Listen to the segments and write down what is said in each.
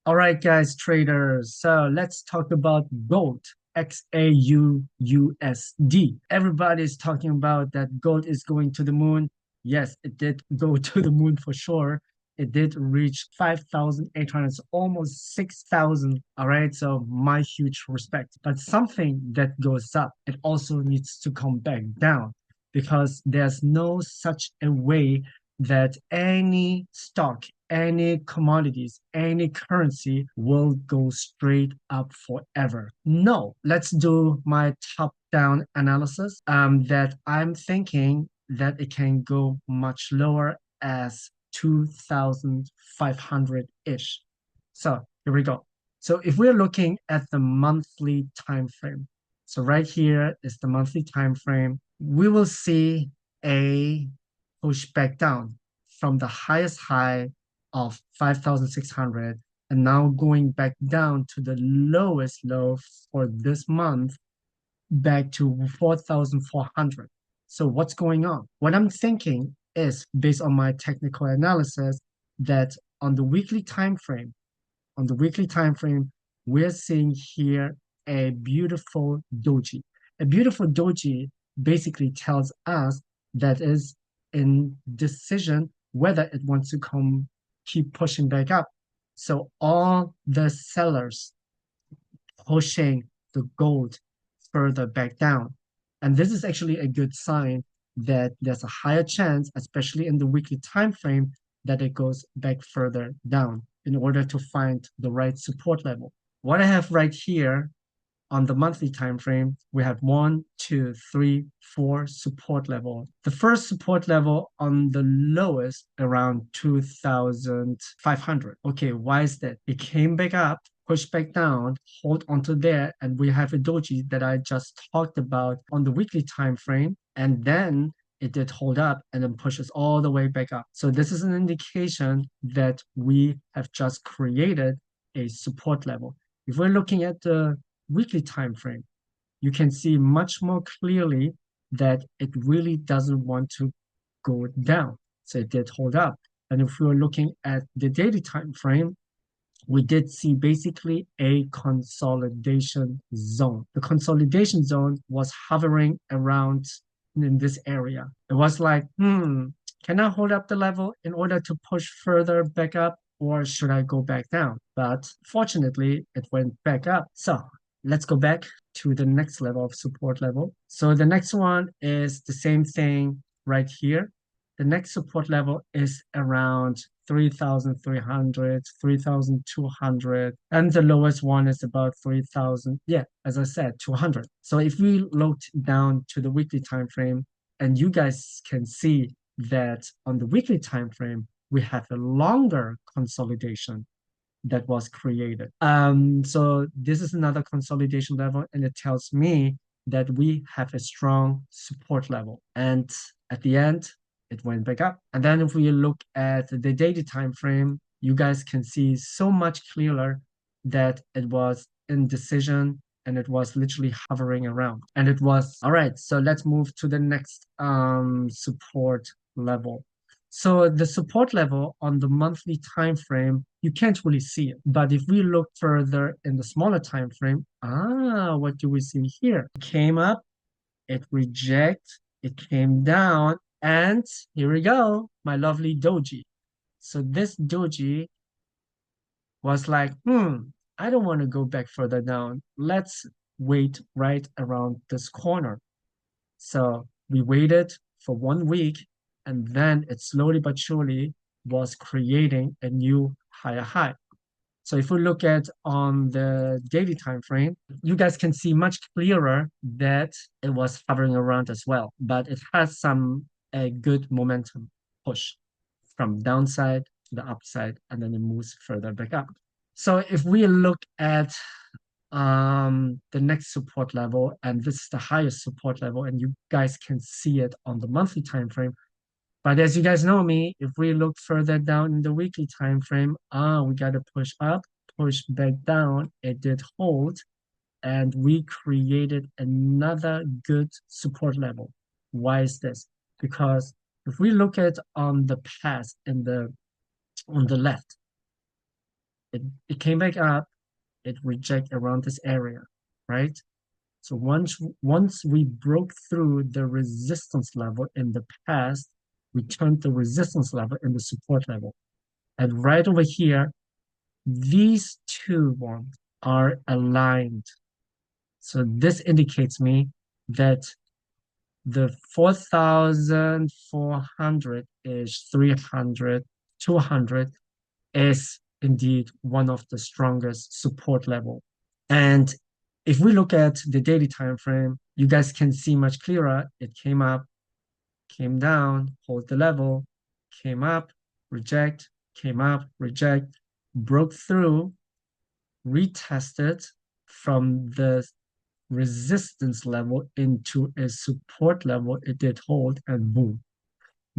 All right, guys, traders. So let's talk about gold, XAUUSD. Everybody's talking about that gold is going to the moon. Yes, it did go to the moon for sure. It did reach 5,800, so almost 6,000. All right, so my huge respect. But something that goes up, it also needs to come back down because there's no such a way that any stock, any commodities, any currency will go straight up forever. No, let's do my top-down analysis that I'm thinking that it can go much lower as 2,500-ish. So here we go. So if we're looking at the monthly time frame, so right here is the monthly time frame, we will see a push back down from the highest high of 5,600 and now going back down to the lowest low for this month back to 4,400. So what's going on? What I'm thinking is based on my technical analysis that on the weekly time frame, on the weekly time frame, we're seeing here a beautiful doji. A beautiful doji basically tells us that is in decision whether it wants to come keep pushing back up. So all the sellers pushing the gold further back down. And this is actually a good sign that there's a higher chance, especially in the weekly time frame, that it goes back further down in order to find the right support level. What I have right here on the monthly time frame, we have one, two, three, four support level. The first support level on the lowest around 2,500. Okay, why is that? It came back up, pushed back down, hold onto there, and we have a doji that I just talked about on the weekly time frame, and then it did hold up and then pushes all the way back up. So this is an indication that we have just created a support level. If we're looking at the weekly time frame, you can see much more clearly that it really doesn't want to go down. So it did hold up. And if we were looking at the daily time frame, we did see basically a consolidation zone. The consolidation zone was hovering around in this area. It was like, can I hold up the level in order to push further back up, or should I go back down? But fortunately, it went back up. So let's go back to the next level of support level. So the next one is the same thing right here. The next support level is around 3,300, 3,200, and the lowest one is about 3,000. Yeah, as I said, 200. So if we looked down to the weekly time frame, and you guys can see that on the weekly time frame, we have a longer consolidation that was created. So this is another consolidation level, and it tells me that we have a strong support level. And at the end, it went back up. And then if we look at the daily time frame, you guys can see so much clearer that it was indecision and it was literally hovering around. And it was all right. So let's move to the next support level. So the support level on the monthly time frame, you can't really see it. But if we look further in the smaller time frame, what do we see here? It came up, it reject, it came down, and here we go, my lovely doji. So this doji was like, I don't want to go back further down. Let's wait right around this corner. So we waited for 1 week, and then it slowly but surely was creating a new higher high. So if we look at on the daily time frame, you guys can see much clearer that it was hovering around as well, but it has some a good momentum push from downside to the upside, and then it moves further back up. So if we look at the next support level, and this is the highest support level, and you guys can see it on the monthly time frame. But as you guys know me, if we look further down in the weekly time frame, we got to push up, push back down. It did hold, and we created another good support level. Why is this? Because if we look at on the past in the on the left, It came back up, it reject around this area, right? So once we broke through the resistance level in the past, we turned the resistance level into support level. And right over here, these two ones are aligned. So this indicates me that the 4,400 is 300, 200 is indeed one of the strongest support level. And if we look at the daily time frame, you guys can see much clearer. It came up, came down, hold the level, came up, reject, came up, reject, broke through, retested from the resistance level into a support level. It did hold and boom.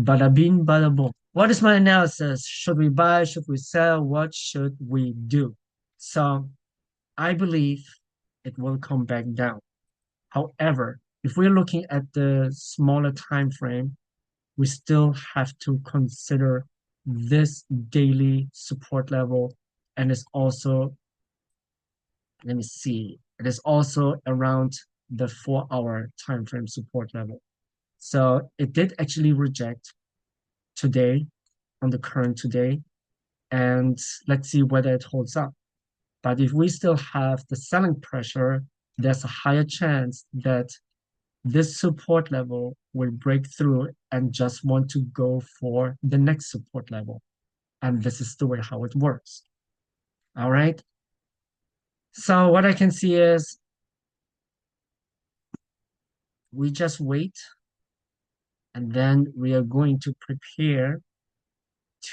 Bada bing, bada boom. What is my analysis? Should we buy? Should we sell? What should we do? So I believe it will come back down. However, if we're looking at the smaller time frame, we still have to consider this daily support level, and it's also, let me see, it is also around the 4-hour time frame support level. So it did actually reject today on the current today, and let's see whether it holds up. But if we still have the selling pressure, there's a higher chance that this support level will break through and just want to go for the next support level. And this is the way how it works. All right. So what I can see is we just wait, and then we are going to prepare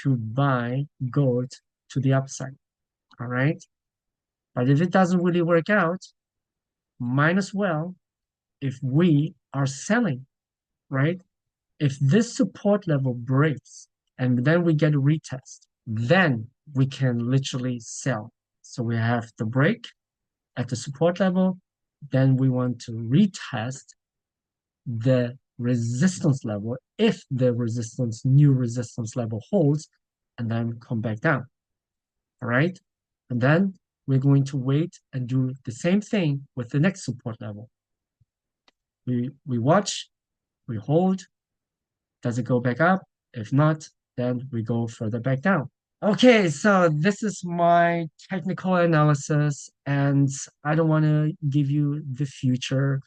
to buy gold to the upside. All right. But if it doesn't really work out, might as well, if we are selling, right? If this support level breaks and then we get a retest, then we can literally sell. So we have the break at the support level, then we want to retest the resistance level if the new resistance level holds, and then come back down. All right. And then we're going to wait and do the same thing with the next support level. We watch, we hold. Does it go back up? If not, then we go further back down. Okay, so this is my technical analysis, and I don't want to give you the future.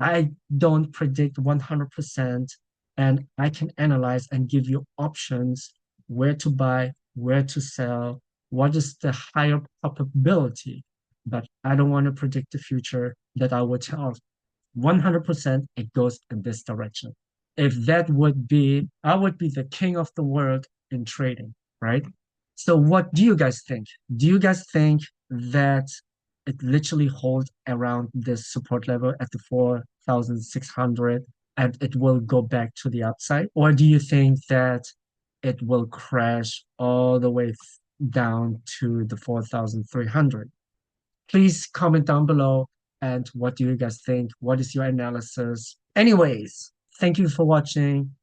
I don't predict 100%, and I can analyze and give you options where to buy, where to sell, what is the higher probability. But I don't want to predict the future that I will tell 100% it goes in this direction. If that would be, I would be the king of the world in trading, right? So what do you guys think? Do you guys think that it literally holds around this support level at the 4,600 and it will go back to the upside? Or do you think that it will crash all the way down to the 4,300? Please comment down below. And what do you guys think? What is your analysis? Anyways, thank you for watching.